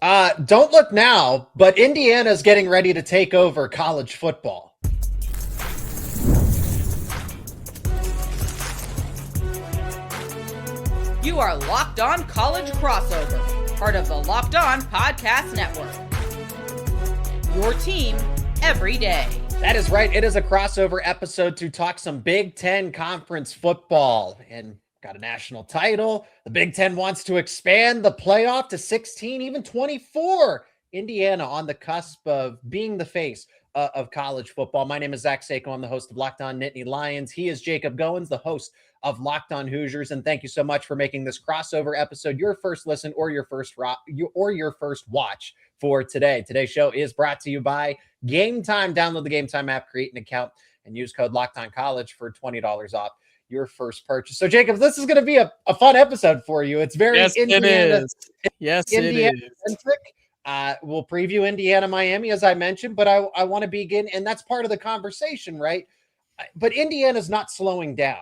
Don't look now, but Indiana's getting ready to take over college football. You are Locked On College Crossover, part of the Locked On Podcast Network. Your team every day. That is right. It is a crossover episode to talk some Big Ten conference football and got a national title. The Big Ten wants to expand the playoff to 16, even 24. Indiana on the cusp of being the face of college football. My name is Zach Seyko. I'm the host of Locked On Nittany Lions. He is Jacob Goins, the host of Locked On Hoosiers. And thank you so much for making this crossover episode your first listen or your first watch for today. Today's show is brought to you by Game Time. Download the Game Time app, create an account, and use code LOCKEDONCollege for $20 off your first purchase. So, Jacob, this is going to be a fun episode for you. It's very Indiana. Yes, Indiana it is. Centric. We'll preview Indiana, Miami, as I mentioned, but I want to begin, and that's part of the conversation, right? But Indiana's not slowing down.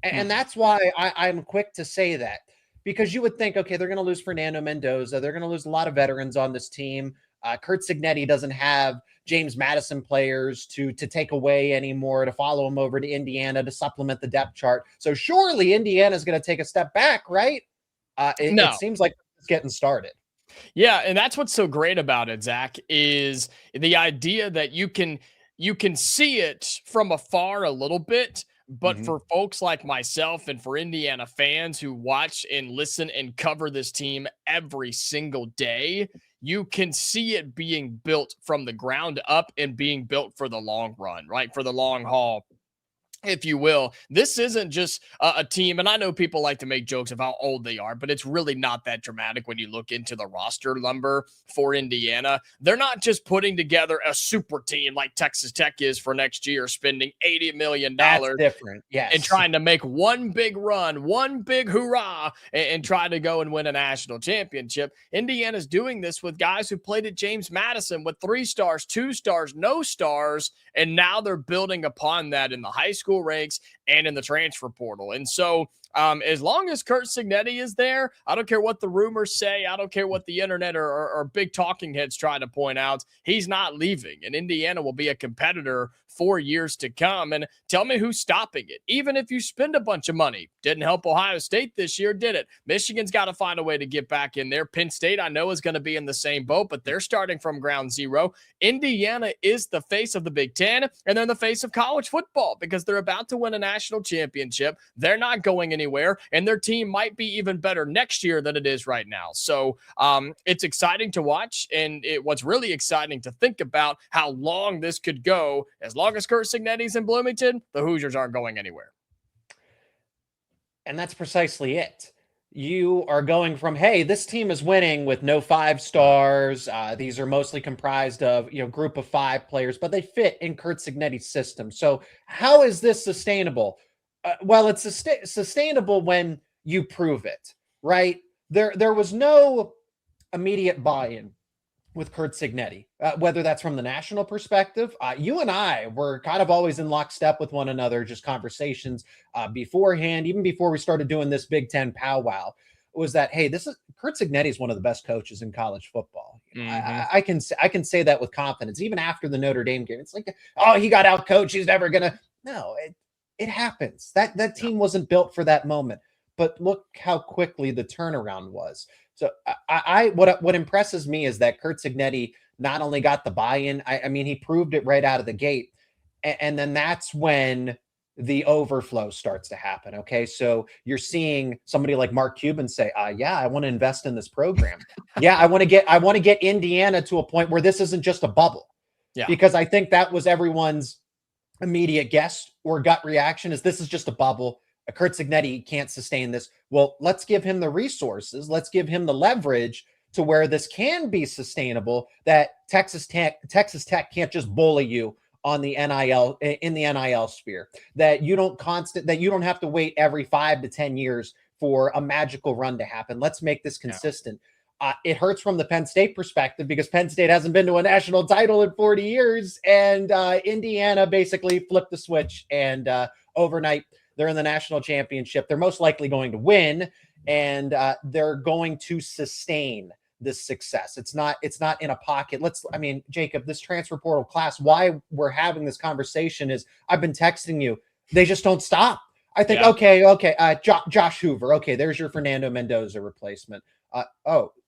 And that's why I'm quick to say that, because you would think, okay, they're going to lose Fernando, Mendoza. They're going to lose a lot of veterans on this team. Curt Cignetti doesn't have James Madison players to take away anymore, to follow him over to Indiana to supplement the depth chart. So surely Indiana's going to take a step back, right? It seems like it's getting started. Yeah, and that's what's so great about it, Zach, is the idea that you can see it from afar a little bit. But for folks like myself and for Indiana fans who watch and listen and cover this team every single day, you can see it being built from the ground up and being built for the long run, right? For the long haul, if you will. This isn't just a team, and I know people like to make jokes of how old they are, but it's really not that dramatic when you look into the roster number for Indiana. They're not just putting together a super team like Texas Tech is for next year, spending $80 million. That's different, yes. And trying to make one big run, one big hurrah, and try to go and win a national championship. Indiana's doing this with guys who played at James Madison with 3 stars, 2 stars, no stars, and now they're building upon that in the high school ranks and in the transfer portal. And so as long as Curt Cignetti is there, I don't care what the rumors say. I don't care what the internet or big talking heads try to point out. He's not leaving, and Indiana will be a competitor for years to come. And tell me who's stopping it. Even if you spend a bunch of money, didn't help Ohio State this year, did it? Michigan's got to find a way to get back in there. Penn State, I know, is going to be in the same boat, but they're starting from ground zero. Indiana is the face of the Big Ten, and they're the face of college football because they're about to win a national championship. They're not going anywhere, and their team might be even better next year than it is right now. So it's exciting to watch, and what's really exciting to think about how long this could go. As long as Curt Cignetti's in Bloomington, the Hoosiers aren't going anywhere. And that's precisely it. You are going from, hey, this team is winning with no 5 stars. These are mostly comprised of, group of 5 players, but they fit in Curt Cignetti's system. So how is this sustainable? Well, it's sustainable when you prove it, right? There was no immediate buy-in with Curt Cignetti, whether that's from the national perspective. You and I were kind of always in lockstep with one another, just conversations beforehand, even before we started doing this Big Ten powwow, was that, hey, Curt Cignetti is one of the best coaches in college football. I can say that with confidence, even after the Notre Dame game. It's like, oh, he got out coached. He's never gonna. No, it happens. That team wasn't built for that moment. But look how quickly the turnaround was. So what impresses me is that Curt Cignetti not only got the buy-in, I mean, he proved it right out of the gate. And then that's when the overflow starts to happen. Okay. So you're seeing somebody like Mark Cuban say, yeah, I want to invest in this program. Yeah. I want to get Indiana to a point where this isn't just a bubble. Yeah. Because I think that was everyone's immediate guess or gut reaction is this is just a bubble. Curt Cignetti can't sustain this. Well, let's give him the resources. Let's give him the leverage to where this can be sustainable, that Texas Tech can't just bully you on the NIL in the NIL sphere, that you don't have to wait every 5 to 10 years for a magical run to happen. Let's make this consistent. It hurts from the Penn State perspective because Penn State hasn't been to a national title in 40 years. And Indiana basically flipped the switch and overnight they're in the national championship. They're most likely going to win and they're going to sustain this success. It's not in a pocket. Jacob, this transfer portal class, why we're having this conversation is I've been texting you. They just don't stop. I think, Josh Hoover. Okay, there's your Fernando Mendoza replacement.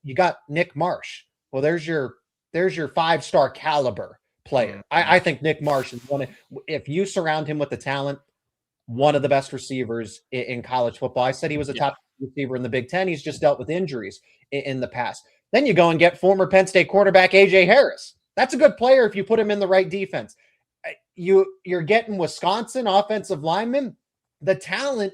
You got Nick Marsh. Well, there's your 5-star caliber player. I think Nick Marsh is if you surround him with the talent, one of the best receivers in college football. I said he was a top receiver in the Big Ten. He's just dealt with injuries in the past. Then you go and get former Penn State quarterback A.J. Harris. That's a good player if you put him in the right defense. You're getting Wisconsin offensive linemen. The talent,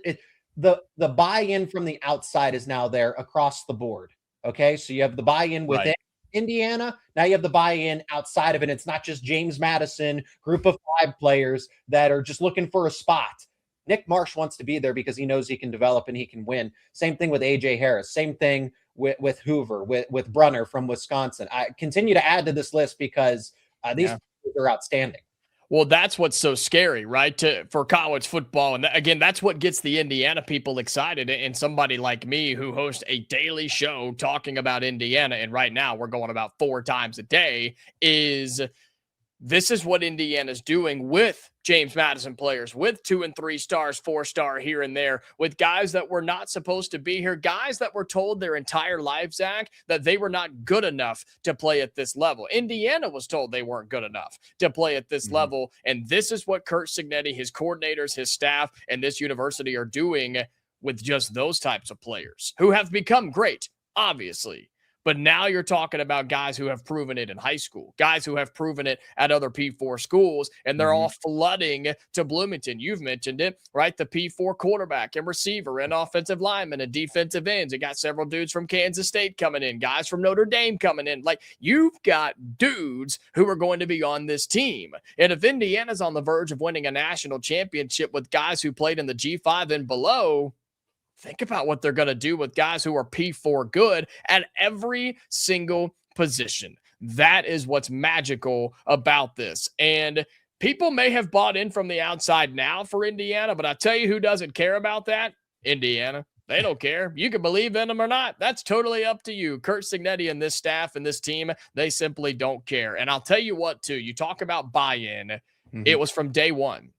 the buy-in from the outside is now there across the board. Okay, so you have the buy-in within Indiana. Now you have the buy-in outside of it. It's not just James Madison, group of 5 players that are just looking for a spot. Nick Marsh wants to be there because he knows he can develop and he can win. Same thing with A.J. Harris. Same thing with Hoover, with Brunner from Wisconsin. I continue to add to this list because these are outstanding. Well, that's what's so scary, right? For college football. And again, that's what gets the Indiana people excited. And somebody like me who hosts a daily show talking about Indiana, and right now we're going about 4 times a day, this is what Indiana's doing with James Madison players, with 2 and 3 stars, 4-star here and there, with guys that were not supposed to be here, guys that were told their entire life, Zach, that they were not good enough to play at this level. Indiana was told they weren't good enough to play at this level. And this is what Curt Cignetti, his coordinators, his staff, and this university are doing with just those types of players who have become great, obviously. But now you're talking about guys who have proven it in high school, guys who have proven it at other P4 schools, and they're all flooding to Bloomington. You've mentioned it, right? The P4 quarterback and receiver and offensive lineman and defensive ends. You got several dudes from Kansas State coming in, guys from Notre Dame coming in. Like, you've got dudes who are going to be on this team. And if Indiana's on the verge of winning a national championship with guys who played in the G5 and below, think about what they're going to do with guys who are P4 good at every single position. That is what's magical about this. And people may have bought in from the outside now for Indiana, but I tell you who doesn't care about that? Indiana. They don't care. You can believe in them or not. That's totally up to you. Curt Cignetti and this staff and this team, they simply don't care. And I'll tell you what, too, you talk about buy-in. It was from day one.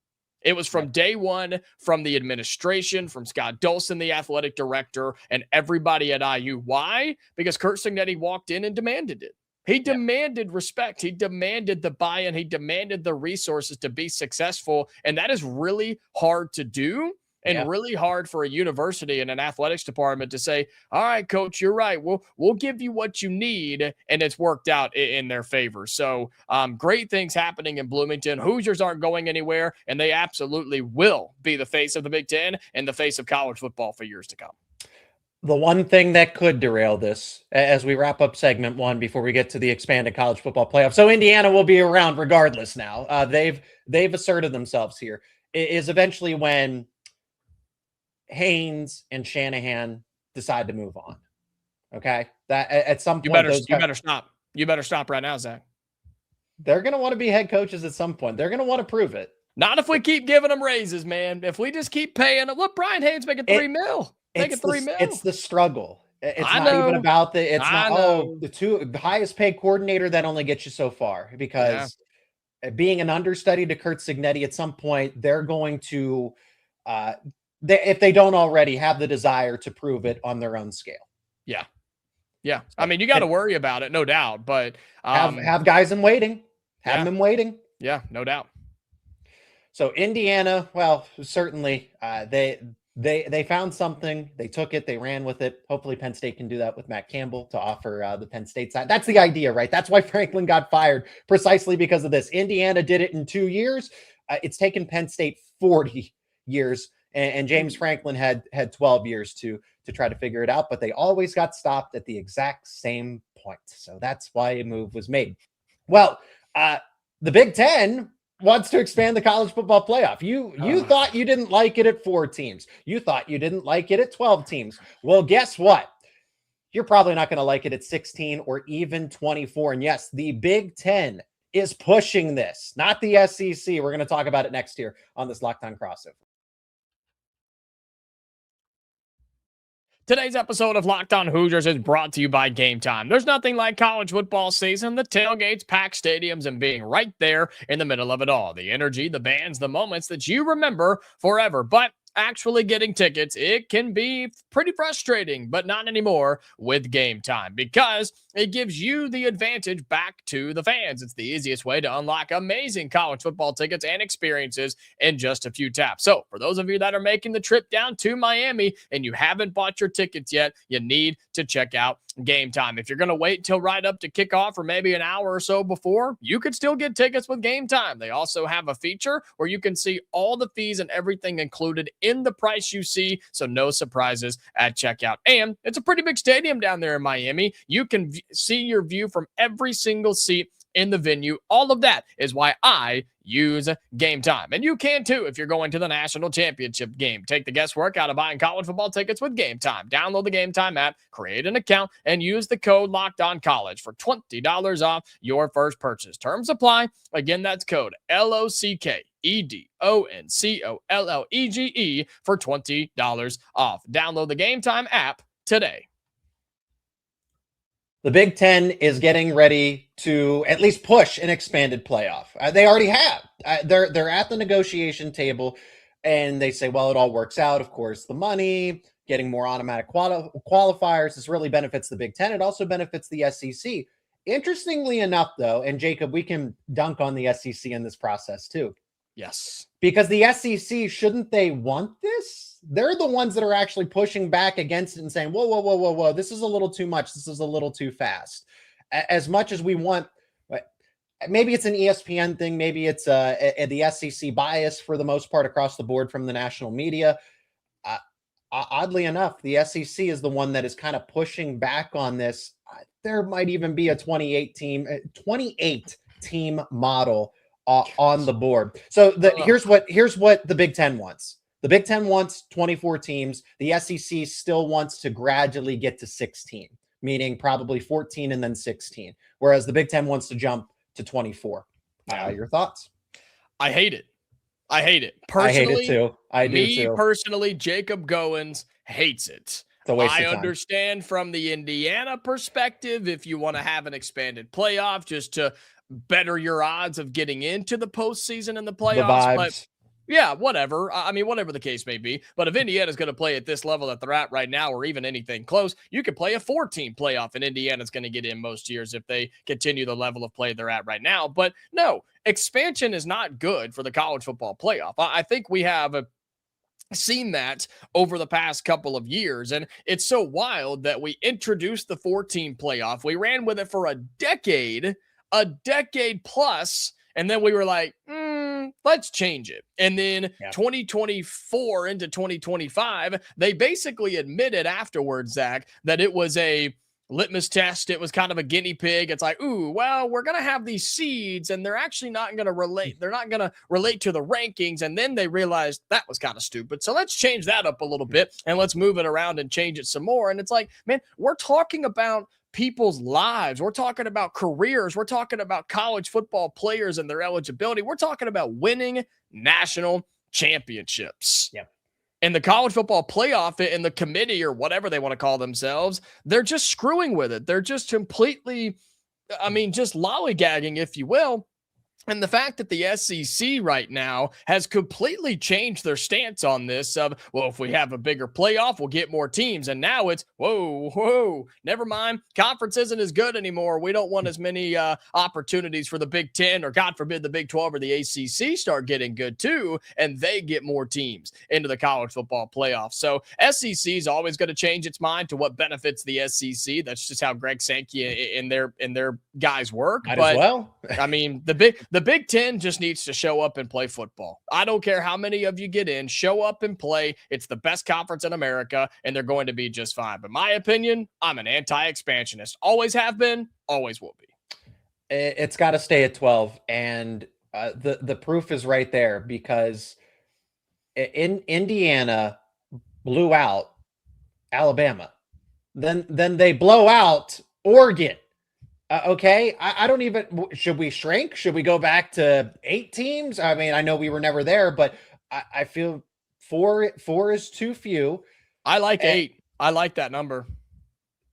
It was from day one, from the administration, from Scott Dolson, the athletic director, and everybody at IU. Why? Because Curt Cignetti walked in and demanded it. He demanded respect. He demanded the buy-in. He demanded the resources to be successful. And that is really hard to do. And really hard for a university and an athletics department to say, all right, coach, you're right. We'll give you what you need. And it's worked out in their favor. So great things happening in Bloomington. Hoosiers aren't going anywhere, and they absolutely will be the face of the Big Ten and the face of college football for years to come. The one thing that could derail this as we wrap up segment 1 before we get to the expanded college football playoff. So Indiana will be around regardless now. They've asserted themselves here. It is eventually when Haynes and Shanahan decide to move on. Okay. That at some point, you better stop. You better stop right now, Zach. They're going to want to be head coaches at some point. They're going to want to prove it. Not if we keep giving them raises, man. If we just keep paying them. Look, Brian Haynes making $3 million. Making $3 million. It's the struggle. It's not even about the highest paid coordinator that only gets you so far, because being an understudy to Curt Cignetti, at some point, they're going to, if they don't already, have the desire to prove it on their own scale. Yeah. Yeah. I mean, you got to worry about it, no doubt, but have guys in waiting, have them in waiting. Yeah, no doubt. So Indiana, well, certainly they found something. They took it. They ran with it. Hopefully Penn State can do that with Matt Campbell to offer the Penn State side. That's the idea, right? That's why Franklin got fired, precisely because of this. Indiana did it in 2 years. It's taken Penn State 40 years. And James Franklin had 12 years to try to figure it out, but they always got stopped at the exact same point. So that's why a move was made. Well, the Big Ten wants to expand the college football playoff. You thought you didn't like it at 4 teams. You thought you didn't like it at 12 teams. Well, guess what? You're probably not going to like it at 16 or even 24. And yes, the Big Ten is pushing this, not the SEC. We're going to talk about it next year on this Locked On Crossover. Today's episode of Locked On Hoosiers is brought to you by Game Time. There's nothing like college football season, the tailgates, packed stadiums, and being right there in the middle of it all. The energy, the bands, the moments that you remember forever. But actually getting tickets, it can be pretty frustrating, but not anymore with Game Time because it gives you the advantage back to the fans. It's the easiest way to unlock amazing college football tickets and experiences in just a few taps. So for those of you that are making the trip down to Miami and you haven't bought your tickets yet, you need to check out Game Time. If you're going to wait till right up to kickoff or maybe an hour or so before, you could still get tickets with Game Time. They also have a feature where you can see all the fees and everything included in the price you see, so no surprises at checkout. And it's a pretty big stadium down there in Miami. You can see your view from every single seat in the venue. All of that is why I use Game Time. And you can too if you're going to the national championship game. Take the guesswork out of buying college football tickets with Game Time. Download the Game Time app, create an account, and use the code LOCKEDONCollege for $20 off your first purchase. Terms apply. Again, that's code LOCKEDONCOLLEGE for $20 off. Download the Game Time app today. The Big Ten is getting ready to at least push an expanded playoff. They already have. They're at the negotiation table, and they say, well, it all works out. Of course, the money, getting more automatic qualifiers. This really benefits the Big Ten. It also benefits the SEC. Interestingly enough, though, and Jacob, we can dunk on the SEC in this process too. Yes. Because the SEC, shouldn't they want this? They're the ones that are actually pushing back against it and saying, whoa, this is a little too much. This is a little too fast. As much as we want, maybe it's an ESPN thing. Maybe it's the SEC bias for the most part across the board from the national media. Oddly enough, the SEC is the one that is kind of pushing back on this. There might even be a 28 team model on the board. So here's what the Big Ten wants. The Big Ten wants 24 teams. The SEC still wants to gradually get to 16, meaning probably 14 and then 16, whereas the Big Ten wants to jump to 24. Your thoughts? I hate it. I Personally, hate it too. I do too. Personally, Jacob Goins hates it. It's a waste of time. Understand from the Indiana perspective, if you want to have an expanded playoff just to better your odds of getting into the postseason and the playoffs. But yeah, whatever. I mean, whatever the case may be. But if Indiana's going to play at this level that they're at right now, or even anything close, you could play a 4-team playoff, and Indiana's going to get in most years if they continue the level of play they're at right now. But no, expansion is not good for the college football playoff. I think we have seen that over the past couple of years, and it's so wild that we introduced the 4-team playoff. We ran with it for a decade plus, and then we were like, let's change it. And then 2024 into 2025, they basically admitted afterwards, Zach, that it was a litmus test. It was kind of a guinea pig. It's like, ooh, well, we're going to have these seeds and they're actually not going to relate. They're not going to relate to the rankings. And then they realized that was kind of stupid. So let's change that up a little bit and let's move it around and change it some more. And it's like, man, we're talking about people's lives. We're talking about careers. We're talking about college football players and their eligibility. We're talking about winning national championships. Yeah. And the college football playoff and the committee, or whatever they want to call themselves, they're just screwing with it. They're just completely, just lollygagging, if you will. And the fact that the SEC right now has completely changed their stance on this of, well, if we have a bigger playoff, we'll get more teams. And now it's, whoa, never mind. Conference isn't as good anymore. We don't want as many opportunities for the Big Ten, or God forbid the Big 12 or the ACC start getting good too, and they get more teams into the college football playoff. So SEC is always going to change its mind to what benefits the SEC. That's just how Greg Sankey and their guys work. Might as well. The Big Ten just needs to show up and play football. I don't care how many of you get in, show up and play. It's the best conference in America, and they're going to be just fine. But my opinion, I'm an anti-expansionist. Always have been, always will be. It's got to stay at 12, and the proof is right there, because in Indiana blew out Alabama. Then they blow out Oregon. Okay, I don't even, should we shrink? Should we go back to 8 teams? I mean, I know we were never there, but I feel four is too few. I like 8. I like that number.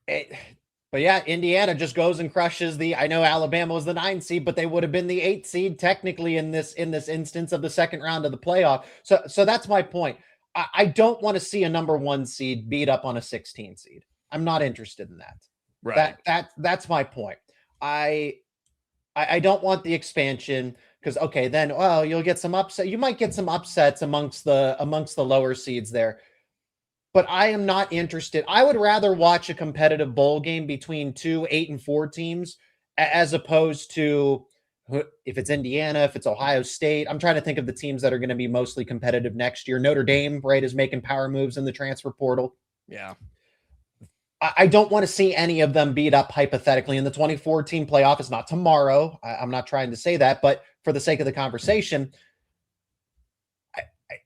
But yeah, Indiana just goes and crushes I know Alabama was the 9 seed, but they would have been the 8 seed technically in this instance of the second round of the playoff. So that's my point. I don't want to see a number 1 seed beat up on a 16 seed. I'm not interested in that. Right. That's my point. I don't want the expansion because then you'll get some upset. You might get some upsets amongst the lower seeds there. But I am not interested. I would rather watch a competitive bowl game between 2 8 and 4 teams as opposed to if it's Indiana, if it's Ohio State. I'm trying to think of the teams that are going to be mostly competitive next year. Notre Dame, right, is making power moves in the transfer portal. Yeah. I don't want to see any of them beat up hypothetically in the 2014 playoff. It's not tomorrow. I'm not trying to say that, but for the sake of the conversation,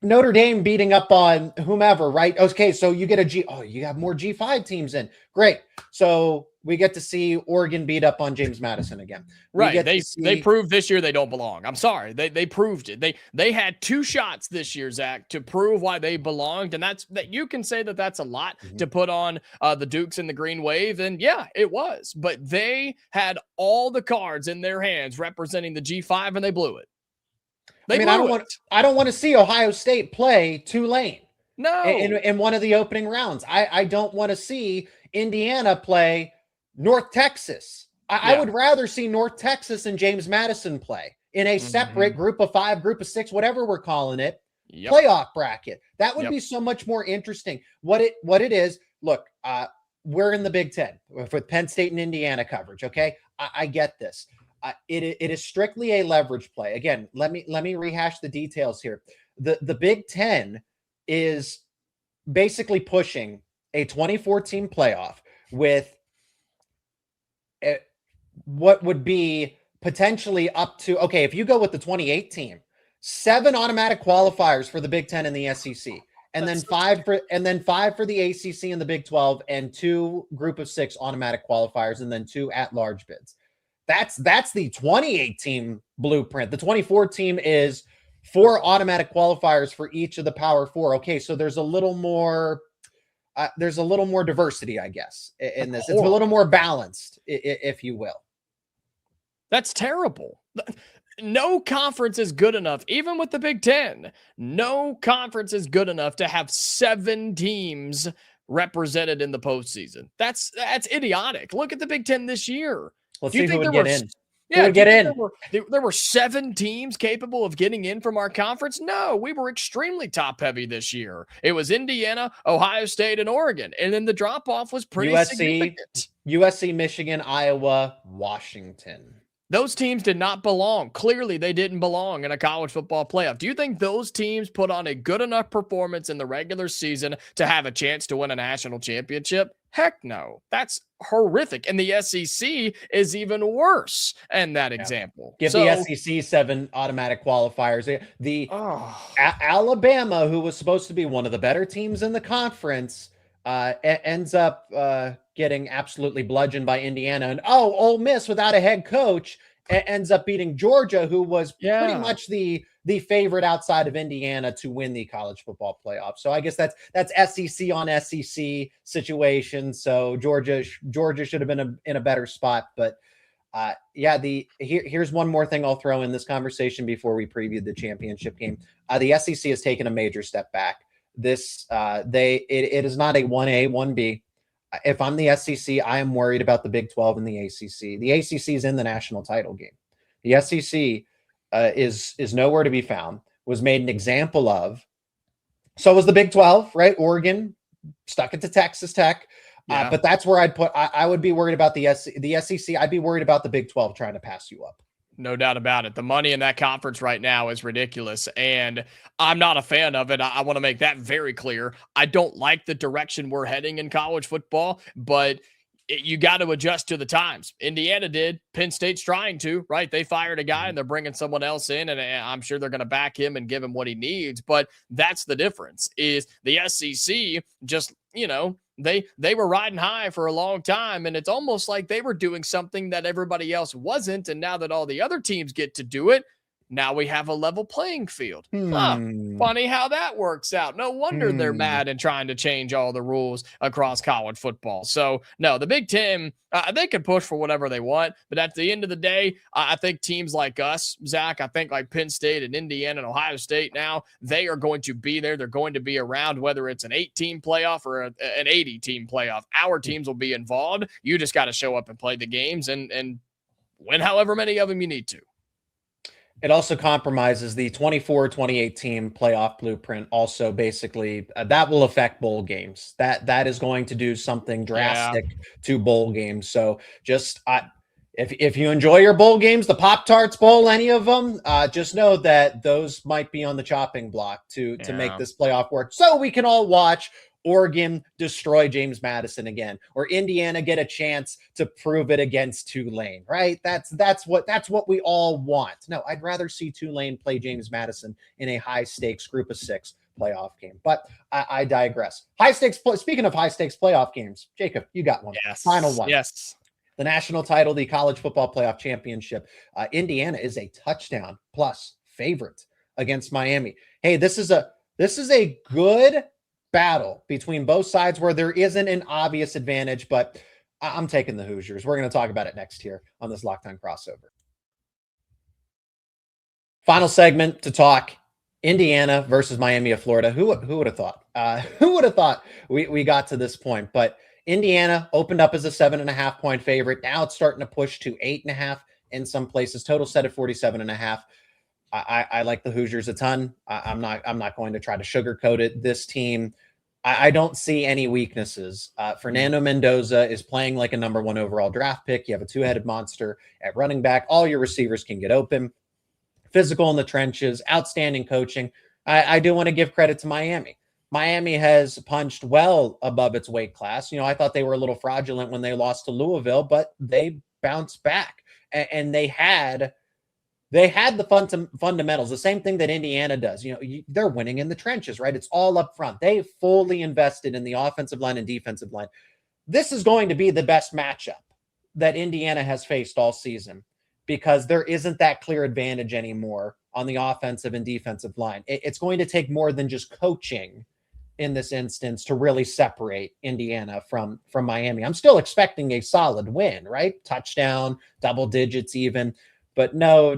Notre Dame beating up on whomever, right? Okay, so you get you have more G5 teams in. Great. So we get to see Oregon beat up on James Madison again. Right. They proved this year they don't belong. I'm sorry. They proved it. They had 2 shots this year, Zach, to prove why they belonged. And that you can say that that's a lot to put on the Dukes and the Green Wave. And yeah, it was. But they had all the cards in their hands representing the G5 and they blew it. I don't want to see Ohio State play Tulane. No. In one of the opening rounds. I don't want to see Indiana play North Texas. I would rather see North Texas and James Madison play in a separate group of 5, group of 6, whatever we're calling it, playoff bracket. That would be so much more interesting. What it is, look, we're in the Big Ten with Penn State and Indiana coverage. Okay. I get this. It is strictly a leverage play. Again, let me rehash the details here. The Big Ten is basically pushing a 2014 playoff with what would be potentially up to, if you go with the 28 team, 7 automatic qualifiers for the Big Ten and the SEC, and then 5 for the ACC and the Big 12, and 2 group of 6 automatic qualifiers, and then 2 at-large bids. That's the 28 team blueprint. The 24 team is 4 automatic qualifiers for each of the Power 4. Okay, so there's a little more diversity, I guess, in this. It's a little more balanced, if you will. That's terrible. No conference is good enough, even with the Big Ten. No conference is good enough to have 7 teams represented in the postseason. That's idiotic. Look at the Big Ten this year. Let's see who would get in. Yeah, there were 7 teams capable of getting in from our conference. No, we were extremely top heavy this year. It was Indiana, Ohio State, and Oregon. And then the drop off was pretty significant. USC, Michigan, Iowa, Washington. Those teams did not belong. Clearly, they didn't belong in a college football playoff. Do you think those teams put on a good enough performance in the regular season to have a chance to win a national championship? Heck no. That's horrific. And the SEC is even worse in that example. Give the SEC 7 automatic qualifiers. Alabama, who was supposed to be one of the better teams in the conference, ends up getting absolutely bludgeoned by Indiana. And Ole Miss, without a head coach, ends up beating Georgia, who was pretty much the favorite outside of Indiana to win the college football playoff. So I guess that's SEC on SEC situation. So Georgia should have been in a better spot. But here's one more thing I'll throw in this conversation before we preview the championship game. The SEC has taken a major step back. This it is not a 1A, 1B. If I'm the SEC, I am worried about the Big 12 and the ACC. The ACC is in the national title game. The SEC is nowhere to be found, was made an example of. So was the Big 12, right? Oregon stuck it to Texas Tech. But that's where I would be worried about the SEC. I'd be worried about the Big 12 trying to pass you up. No doubt about it. The money in that conference right now is ridiculous, and I'm not a fan of it. I want to make that very clear. I don't like the direction we're heading in college football, but you got to adjust to the times. Indiana did. Penn State's trying to, right? They fired a guy and they're bringing someone else in, and I'm sure they're going to back him and give him what he needs. But that's the difference, is the SEC just, they were riding high for a long time, and it's almost like they were doing something that everybody else wasn't. And now that all the other teams get to do it, Now we have a level playing field. Funny how that works out. No wonder they're mad and trying to change all the rules across college football. So, no, the Big Ten, they can push for whatever they want. But at the end of the day, I think teams like us, Zach, I think like Penn State and Indiana and Ohio State now, they are going to be there. They're going to be around, whether it's an 8-team playoff or an 80-team playoff. Our teams will be involved. You just got to show up and play the games and win however many of them you need to. It also compromises the 24-28 team playoff blueprint. Also, basically, that will affect bowl games. That is going to do something drastic to bowl games. So just if you enjoy your bowl games, the Pop-Tarts Bowl, any of them, just know that those might be on the chopping block to make this playoff work. So we can all watch Oregon destroy James Madison again, or Indiana get a chance to prove it against Tulane, right? That's what we all want. No, I'd rather see Tulane play James Madison in a high stakes group of 6 playoff game. But I digress. High stakes. Speaking of high stakes playoff games, Jacob, you got one. Yes. Final one. Yes. The national title, the college football playoff championship. Indiana is a touchdown plus favorite against Miami. Hey, this is a good battle between both sides where there isn't an obvious advantage, but I'm taking the Hoosiers. We're going to talk about it next here on this Locked On Crossover. Final segment to talk Indiana versus Miami of Florida. Who would have thought? Who would have thought we got to this point? But Indiana opened up as a 7.5 point favorite. Now it's starting to push to 8.5 in some places. Total set at 47.5. I like the Hoosiers a ton. I'm not going to try to sugarcoat it. This team, I don't see any weaknesses. Fernando Mendoza is playing like a number 1 overall draft pick. You have a 2-headed monster at running back. All your receivers can get open. Physical in the trenches. Outstanding coaching. I do want to give credit to Miami. Miami has punched well above its weight class. I thought they were a little fraudulent when they lost to Louisville, but they bounced back and they had the fundamentals, the same thing that Indiana does. They're winning in the trenches, right? It's all up front. They fully invested in the offensive line and defensive line. This is going to be the best matchup that Indiana has faced all season because there isn't that clear advantage anymore on the offensive and defensive line. It's going to take more than just coaching in this instance to really separate Indiana from Miami. I'm still expecting a solid win, right? Touchdown, double digits even. But no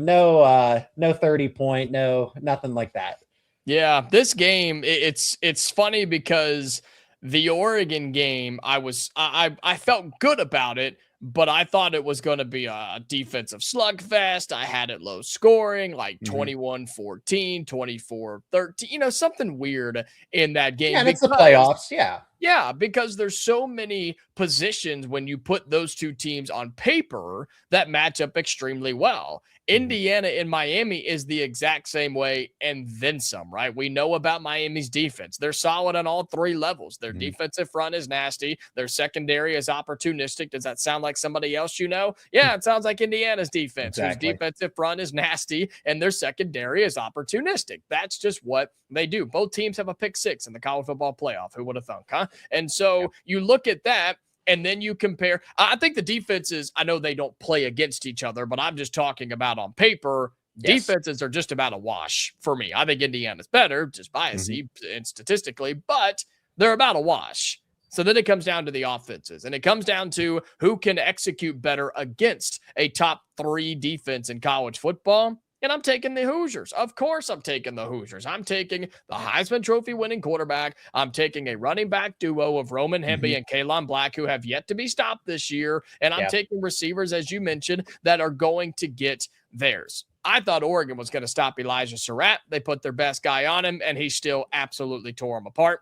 30 point, nothing like that. Yeah, this game, it's funny because the Oregon game, I felt good about it, but I thought it was going to be a defensive slugfest. I had it low scoring, like 21-14, 24-13, something weird in that game. Yeah, and it's the playoffs. Yeah. Yeah, because there's so many positions when you put those two teams on paper that match up extremely well. Indiana and Miami is the exact same way and then some, right? We know about Miami's defense. They're solid on all 3 levels. Their defensive front is nasty. Their secondary is opportunistic. Does that sound like somebody else you know? Yeah, it sounds like Indiana's defense, exactly. Whose defensive front is nasty and their secondary is opportunistic. That's just what they do. Both teams have a pick 6 in the college football playoff. Who would have thunk, huh? And so you look at that, and then you compare. I think the defenses, I know they don't play against each other, but I'm just talking about on paper. Yes. Defenses are just about a wash for me. I think Indiana's better, just biasy and statistically, but they're about a wash. So then it comes down to the offenses, and it comes down to who can execute better against a top 3 defense in college football. And I'm taking the Hoosiers. Of course, I'm taking the Hoosiers. I'm taking the Heisman Trophy winning quarterback. I'm taking a running back duo of Roman Hemby and Kalon Black, who have yet to be stopped this year. And I'm taking receivers, as you mentioned, that are going to get theirs. I thought Oregon was going to stop Elijah Surratt. They put their best guy on him, and he still absolutely tore him apart.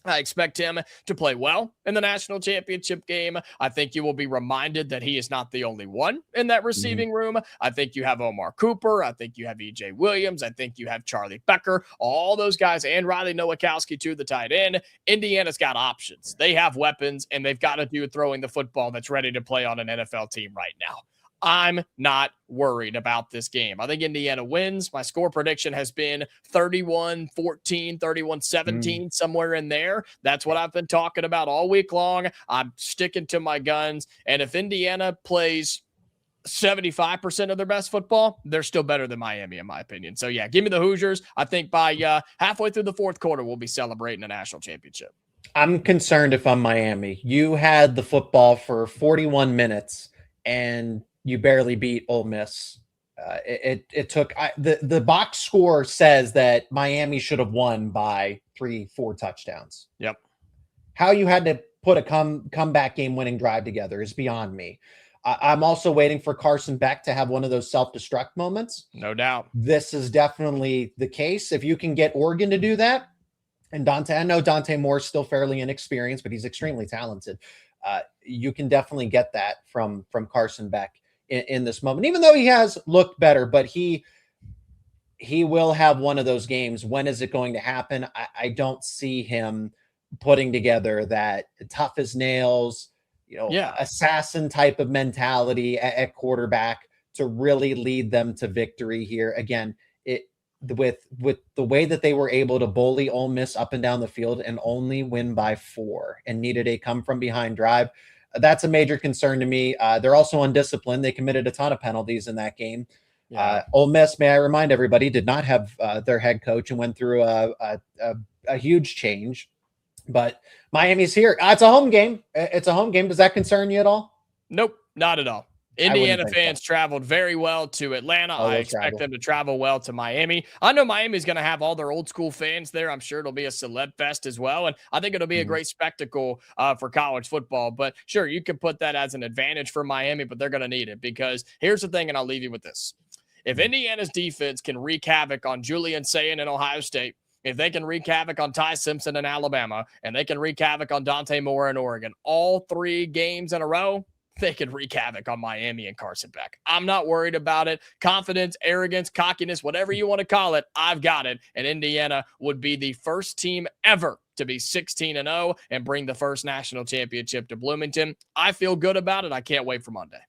I expect him to play well in the national championship game. I think you will be reminded that he is not the only one in that receiving room. I think you have Omar Cooper. I think you have EJ Williams. I think you have Charlie Becker, all those guys, and Riley Nowakowski too, the tight end. Indiana's got options. They have weapons, and they've got to do throwing the football that's ready to play on an NFL team right now. I'm not worried about this game. I think Indiana wins. My score prediction has been 31-14, 31-17, somewhere in there. That's what I've been talking about all week long. I'm sticking to my guns. And if Indiana plays 75% of their best football, they're still better than Miami, in my opinion. So, yeah, give me the Hoosiers. I think by halfway through the fourth quarter, we'll be celebrating a national championship. I'm concerned if I'm Miami. You had the football for 41 minutes and you barely beat Ole Miss. It took the box score says that Miami should have won by 3-4 touchdowns. Yep. How you had to put a comeback game winning drive together is beyond me. I'm also waiting for Carson Beck to have one of those self-destruct moments. No doubt. This is definitely the case. If you can get Oregon to do that, and I know Dante Moore's still fairly inexperienced, but he's extremely talented. You can definitely get that from Carson Beck in this moment, even though he has looked better, but he will have one of those games. When is it going to happen? I don't see him putting together that tough as nails, assassin type of mentality at quarterback to really lead them to victory here. Again, with the way that they were able to bully Ole Miss up and down the field and only win by 4 and needed a come from behind drive. That's a major concern to me. They're also undisciplined. They committed a ton of penalties in that game. Yeah. Ole Miss, may I remind everybody, did not have their head coach and went through a huge change. But Miami's here. It's a home game. It's a home game. Does that concern you at all? Nope, not at all. Indiana fans traveled very well to Atlanta. I expect them to travel well to Miami. I know Miami's going to have all their old school fans there. I'm sure it'll be a celeb fest as well. And I think it'll be a great spectacle for college football. But sure, you can put that as an advantage for Miami, but they're going to need it because here's the thing, and I'll leave you with this. If Indiana's defense can wreak havoc on Julian Sayin in Ohio State, if they can wreak havoc on Ty Simpson in Alabama, and they can wreak havoc on Dante Moore in Oregon, all 3 games in a row, they could wreak havoc on Miami and Carson Beck. I'm not worried about it. Confidence, arrogance, cockiness, whatever you want to call it, I've got it. And Indiana would be the first team ever to be 16-0 and bring the first national championship to Bloomington. I feel good about it. I can't wait for Monday.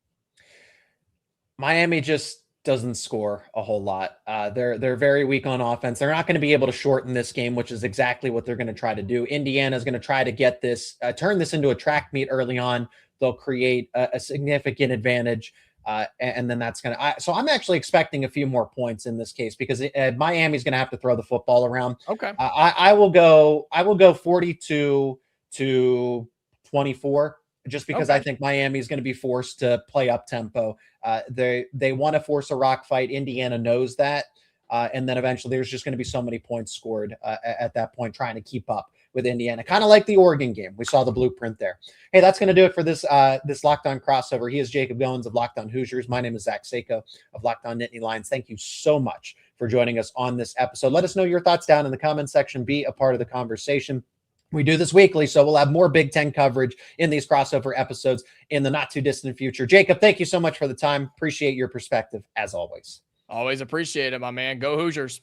Miami just doesn't score a whole lot. They're very weak on offense. They're not going to be able to shorten this game, which is exactly what they're going to try to do. Indiana is going to try to get this, turn this into a track meet early on. They'll create a significant advantage. And then that's going to, so I'm actually expecting a few more points in this case because Miami's going to have to throw the football around. Okay. I will go 42-24 just because I think Miami is going to be forced to play up tempo. They want to force a rock fight. Indiana knows that. And then eventually there's just going to be so many points scored at that point, trying to keep up with Indiana, kind of like the Oregon game. We saw the blueprint there. Hey, that's going to do it for this Locked On crossover. He is Jacob Goins of Locked On Hoosiers. My name is Zach Seyko of Locked On Nittany Lions. Thank you so much for joining us on this episode. Let us know your thoughts down in the comment section. Be a part of the conversation. We do this weekly, so we'll have more Big Ten coverage in these crossover episodes in the not too distant future. Jacob, thank you so much for the time. Appreciate your perspective as always. Always appreciate it, my man. Go Hoosiers.